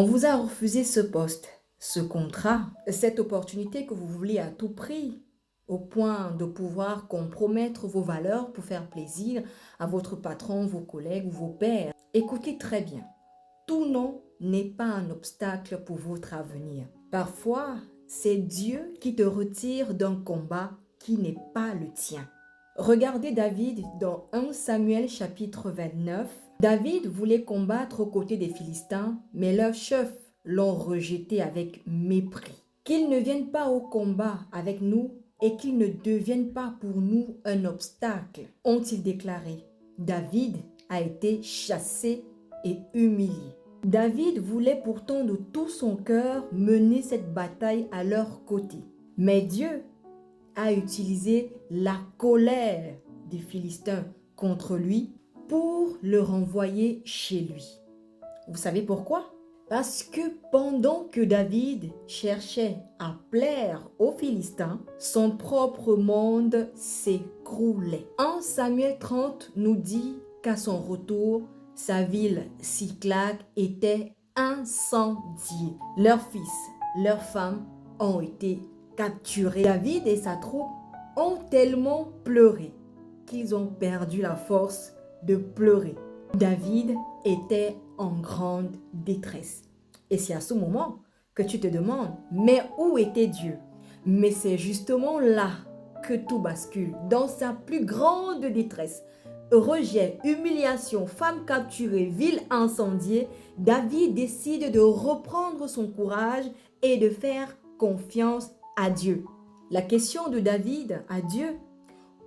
On vous a refusé ce poste, ce contrat, cette opportunité que vous vouliez à tout prix, au point de pouvoir compromettre vos valeurs pour faire plaisir à votre patron, vos collègues ou vos pairs. Écoutez très bien, tout non n'est pas un obstacle pour votre avenir. Parfois, c'est Dieu qui te retire d'un combat qui n'est pas le tien. Regardez David dans 1 Samuel chapitre 29. David voulait combattre aux côtés des Philistins, mais leurs chefs l'ont rejeté avec mépris. Qu'ils ne viennent pas au combat avec nous et qu'ils ne deviennent pas pour nous un obstacle, ont-ils déclaré. David a été chassé et humilié. David voulait pourtant de tout son cœur mener cette bataille à leur côté. Mais Dieu a utilisé la colère des Philistins contre lui pour le renvoyer chez lui. Vous savez pourquoi? Parce que pendant que David cherchait à plaire aux Philistins, son propre monde s'écroulait. 1 Samuel 30 nous dit qu'à son retour, sa ville Siclag était incendiée. Leurs fils, leurs femmes ont été capturés. David et sa troupe ont tellement pleuré qu'ils ont perdu la force de pleurer. David était en grande détresse. Et c'est à ce moment que tu te demandes, mais où était Dieu? Mais c'est justement là que tout bascule, dans sa plus grande détresse. Rejet, humiliation, femme capturée, ville incendiée, David décide de reprendre son courage et de faire confiance à Dieu. La question de David à Dieu: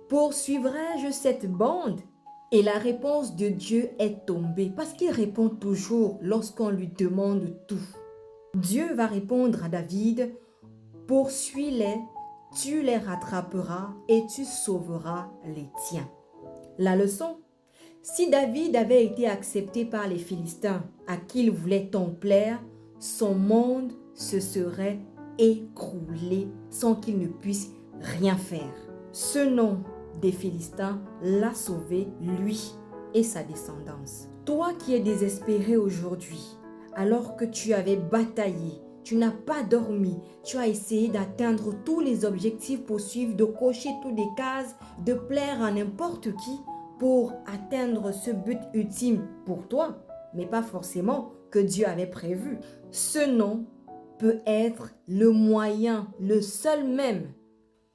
poursuivrai-je cette bande? Et la réponse de Dieu est tombée parce qu'il répond toujours lorsqu'on lui demande tout. Dieu va répondre à David: poursuis-les, tu les rattraperas et tu sauveras les tiens. La leçon: si David avait été accepté par les Philistins à qui il voulait tant plaire, son monde se serait écroulé sans qu'il ne puisse rien faire. Ce nom des Philistins l'a sauvé, lui et sa descendance. Toi qui es désespéré aujourd'hui, alors que tu avais bataillé, tu n'as pas dormi, tu as essayé d'atteindre tous les objectifs possibles, de cocher toutes les cases, de plaire à n'importe qui pour atteindre ce but ultime pour toi, mais pas forcément que Dieu avait prévu. Ce nom peut être le moyen, le seul même,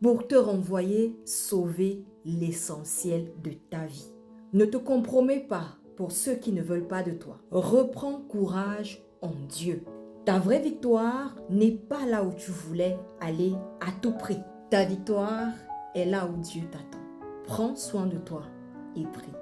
pour te renvoyer, sauver l'essentiel de ta vie. Ne te compromets pas pour ceux qui ne veulent pas de toi. Reprends courage en Dieu. Ta vraie victoire n'est pas là où tu voulais aller à tout prix. Ta victoire est là où Dieu t'attend. Prends soin de toi et prie.